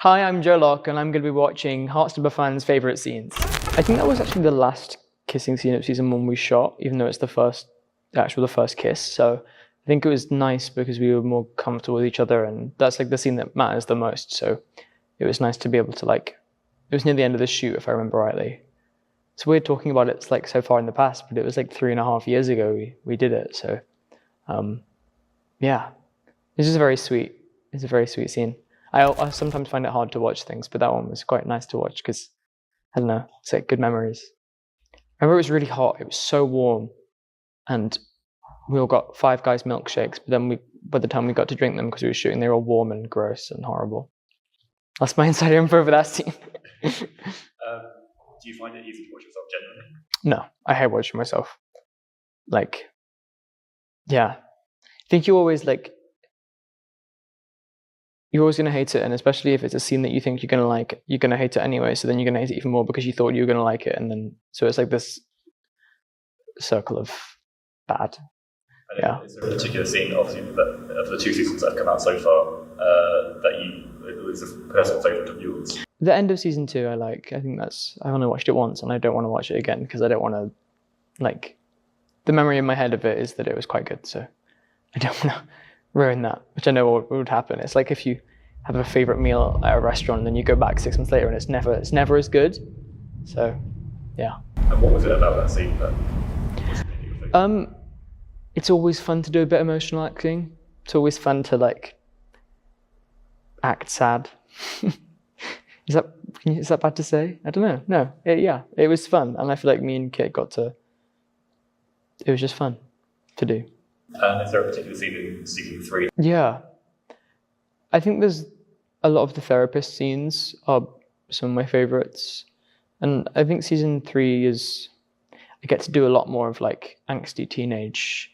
Hi, I'm Joe Locke, and I'm going to be watching Heartstopper fans' favourite scenes. I think that was actually the last kissing scene of season 1 we shot, even though it's the first kiss. So I think it was nice because we were more comfortable with each other, and that's like the scene that matters the most. So it was nice to be able to it was near the end of the shoot, if I remember rightly. It's weird talking about it like so far in the past, but it was like 3.5 years ago we did it. So yeah, it's just a very sweet scene. I sometimes find it hard to watch things, but that one was quite nice to watch because, I don't know, it's like good memories. I remember it was really hot, it was so warm, and we all got Five Guys milkshakes, but then by the time we got to drink them, because we were shooting, they were all warm and gross and horrible. That's my insider info for that scene. Do you find it easy to watch yourself generally? No, I hate watching myself. Yeah. I think you're always going to hate it, and especially if it's a scene that you think you're going to like, you're going to hate it anyway, so then you're going to hate it even more because you thought you were going to like it, and then, so it's like this circle of bad. And yeah. Is there a particular scene, obviously, of the 2 seasons that have come out so far, that is a personal favourite of yours? The end of season 2 I like. I think I've only watched it once, and I don't want to watch it again because I don't want to, the memory in my head of it is that it was quite good, so I don't want to ruin that, which I know what would happen. It's like if you have a favourite meal at a restaurant and then you go back 6 months later and it's never as good. So yeah. And what was it about that scene that was your favourite? It's always fun to do a bit of emotional acting. It's always fun to act sad. Is that bad to say? I don't know. No, it was fun, and I feel like me and Kit it was just fun to do. And is there a particular scene in season 3? Yeah. I think there's a lot of the therapist scenes are some of my favourites. And I think season 3 I get to do a lot more of angsty teenage.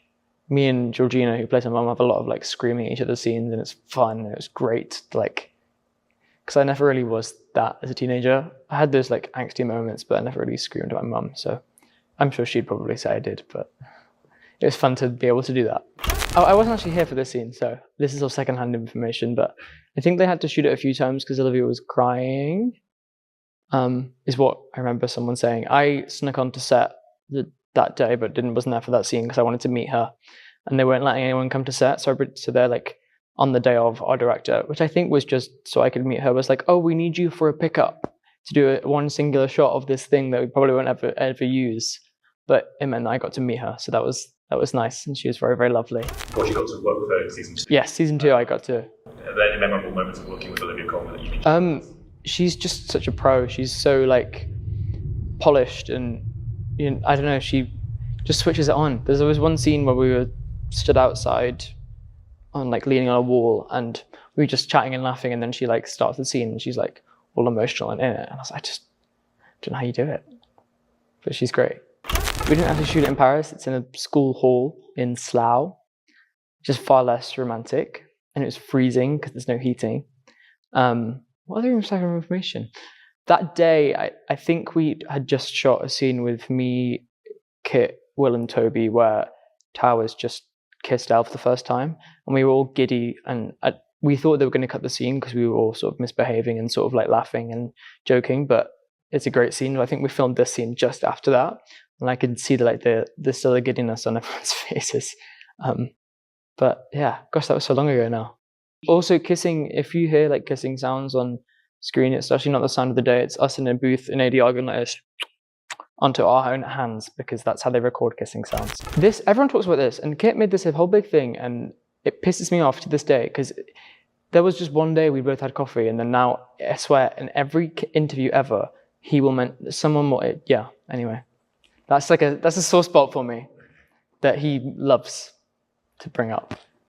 Me and Georgina, who plays my mum, have a lot of screaming at each other's scenes, and it's fun, and it was great. Because I never really was that as a teenager. I had those angsty moments, but I never really screamed at my mum. So I'm sure she'd probably say I did, but it was fun to be able to do that. I wasn't actually here for this scene, so this is all secondhand information, but I think they had to shoot it a few times because Olivia was crying, is what I remember someone saying. I snuck onto set that day, but wasn't there for that scene because I wanted to meet her, and they weren't letting anyone come to set, so they're on the day of, our director, which I think was just so I could meet her, was oh, we need you for a pickup to do one singular shot of this thing that we probably won't ever use, but it meant that I got to meet her, so that was nice, and she was very, very lovely. Of course, you got to work with her in season 2. Yes, season 2 I got to. Are there any memorable moments of working with Olivia Colman that you can she's just such a pro. She's so polished, and I don't know, she just switches it on. There was one scene where we were stood outside on leaning on a wall, and we were just chatting and laughing, and then she starts the scene and she's all emotional and in it, and I was I just don't know how you do it, but she's great. We didn't actually shoot it in Paris. It's in a school hall in Slough, which is far less romantic, and it was freezing because there's no heating. What other information? That day, I think we had just shot a scene with me, Kit, Will and Toby where Towers just kissed Elle for the first time, and we were all giddy, and we thought they were going to cut the scene because we were all sort of misbehaving and sort of laughing and joking, but it's a great scene. I think we filmed this scene just after that, and I could see the still the giddiness on everyone's faces. But yeah, gosh, that was so long ago now. Also, kissing, if you hear kissing sounds on screen, it's actually not the sound of the day. It's us in a booth in AD arguing onto our own hands, because that's how they record kissing sounds. Everyone talks about this, and Kit made this a whole big thing, and it pisses me off to this day, because there was just one day we both had coffee, and then now, I swear, in every interview ever, he will someone more, yeah, anyway. That's a sore spot for me that he loves to bring up.